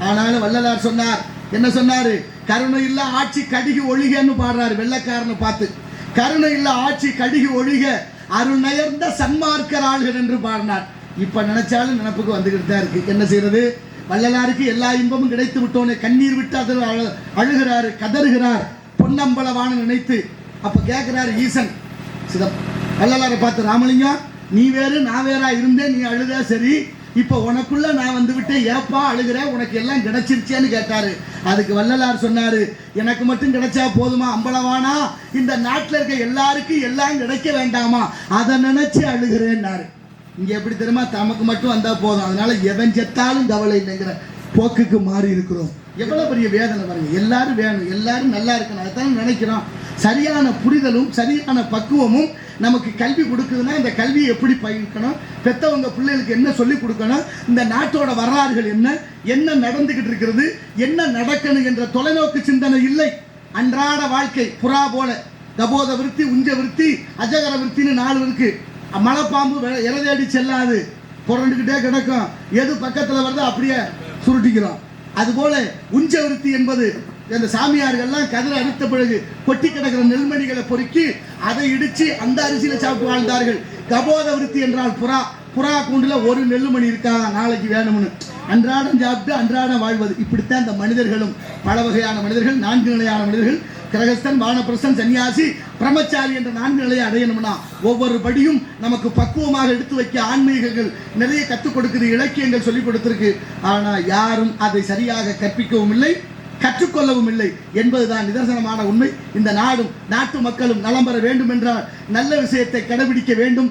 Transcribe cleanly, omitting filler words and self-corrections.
ஆனாலும் வள்ளலார் சொன்னார், என்ன சொன்னாரு? கருணை இல்ல ஆட்சி கடிகு ஒழிகன்னு பாடுறாரு வெள்ளக்காரனை பார்த்து. கருணை இல்ல ஆட்சி கடிகு ஒழிக அருள் நயர்ந்த சன்மார்க்கராள்கள் என்று பாடினார். இப்ப நினைச்சாலும் நினப்புக்கு வந்துகிட்டு தான் இருக்கு. என்ன செய்யறது? வள்ளலாருக்கு எல்லா இன்பமும் கிடைத்து விட்டோனே கண்ணீர் விட்டு அதில் அழுகிறாரு, கதறுகிறார், பொன்னம்பலவான நினைத்து. அப்ப கேட்கிறாரு ஈசன் வள்ளலாரை பார்த்து, ராமலிங்கம் நீ வேறு நான் வேறா இருந்தேன், நீ அழுதா சரி, இப்போ உனக்குள்ள நான் வந்து விட்டேன், ஏப்பா அழுகிற, உனக்கு எல்லாம் கிடைச்சிருச்சேன்னு கேட்டாரு. அதுக்கு வள்ளலார் சொன்னாரு, எனக்கு மட்டும் கிடைச்சா போதுமா அம்பலவானா? இந்த நாட்டில் இருக்க எல்லாருக்கும் எல்லாம் கிடைக்க வேண்டாமா? அதை நினைச்சு அழுகிறேன்னாரு. இங்க எப்படி தெரியுமா? தமக்கு மட்டும் வந்தா போதும், அதனால எவன் செத்தாலும் கவலை இல்லைங்கிற போக்குக்கு மாறி இருக்கிறோம். எவ்வளவு பெரிய வேதனை பாருங்க. எல்லாரும் வேணும், எல்லாரும் நல்லா இருக்கணும், அதைத்தான் நினைக்கிறோம். சரியான புரிதலும் சரியான பக்குவமும் நமக்கு கல்வி கொடுக்குதுன்னா இந்த கல்வியை எப்படி பயிர்க்கணும், பெற்றவங்க பிள்ளைகளுக்கு என்ன சொல்லி கொடுக்கணும், இந்த நாட்டோட வரலாறுகள் என்ன, என்ன நடந்துகிட்டு இருக்கிறது, என்ன நடக்கணும் என்ற தொலைநோக்கு சிந்தனை இல்லை. அன்றாட வாழ்க்கை புறா போல கபோத விருத்தி, உஞ்ச விருத்தி, அஜகர விருத்தின்னு 4 இருக்கு. மலைப்பாம்பு இறதேடி செல்லாது, புரண்டுக்கிட்டே கிடக்கும், எது பக்கத்தில் வருதோ அப்படியே சுருட்டிக்கிறோம். அதுபோல உஞ்ச விருத்தி என்பது இந்த சாமியார்கள்லாம் கதிரை அறுத்த பிறகு கொட்டி கிடக்கிற நெல்மணிகளை பொறுக்கி அதை இடிச்சு அந்த அரிசியில சாப்பிட்டு வாழ்ந்தார்கள். கபோத விருத்தி என்றால் புறா, புறா கூண்டுல ஒரு நெல்லுமணி இருக்காதான், நாளைக்கு வேணும்னு அன்றாடம் சாப்பிட்டு அன்றாடம் வாழ்வது. இப்படித்தான் இந்த மனிதர்களும் பல வகையான மனிதர்கள், 4 நிலையான மனிதர்கள், கிரகஸ்தன், வானப்பிரஸ்தன், சன்னியாசி, பிரம்மச்சாரி என்ற 4 நிலையை அடையணும்னா ஒவ்வொரு படியும் நமக்கு பக்குவமாக எடுத்து வைக்க ஆன்மீகங்கள் நிறைய கற்றுக் கொடுக்குது, இலக்கியங்கள் சொல்லிக் கொடுத்திருக்கு. ஆனா யாரும் அதை சரியாக கற்பிக்கவும் இல்லை, கற்றுக்கொள்ளவும் இல்லை என்பதுதான் நிதர்சனமான உண்மை. இந்த நாடும் நாட்டு மக்களும் நலம் பெற வேண்டும் என்றால் நல்ல விஷயத்தை கடைபிடிக்க வேண்டும்.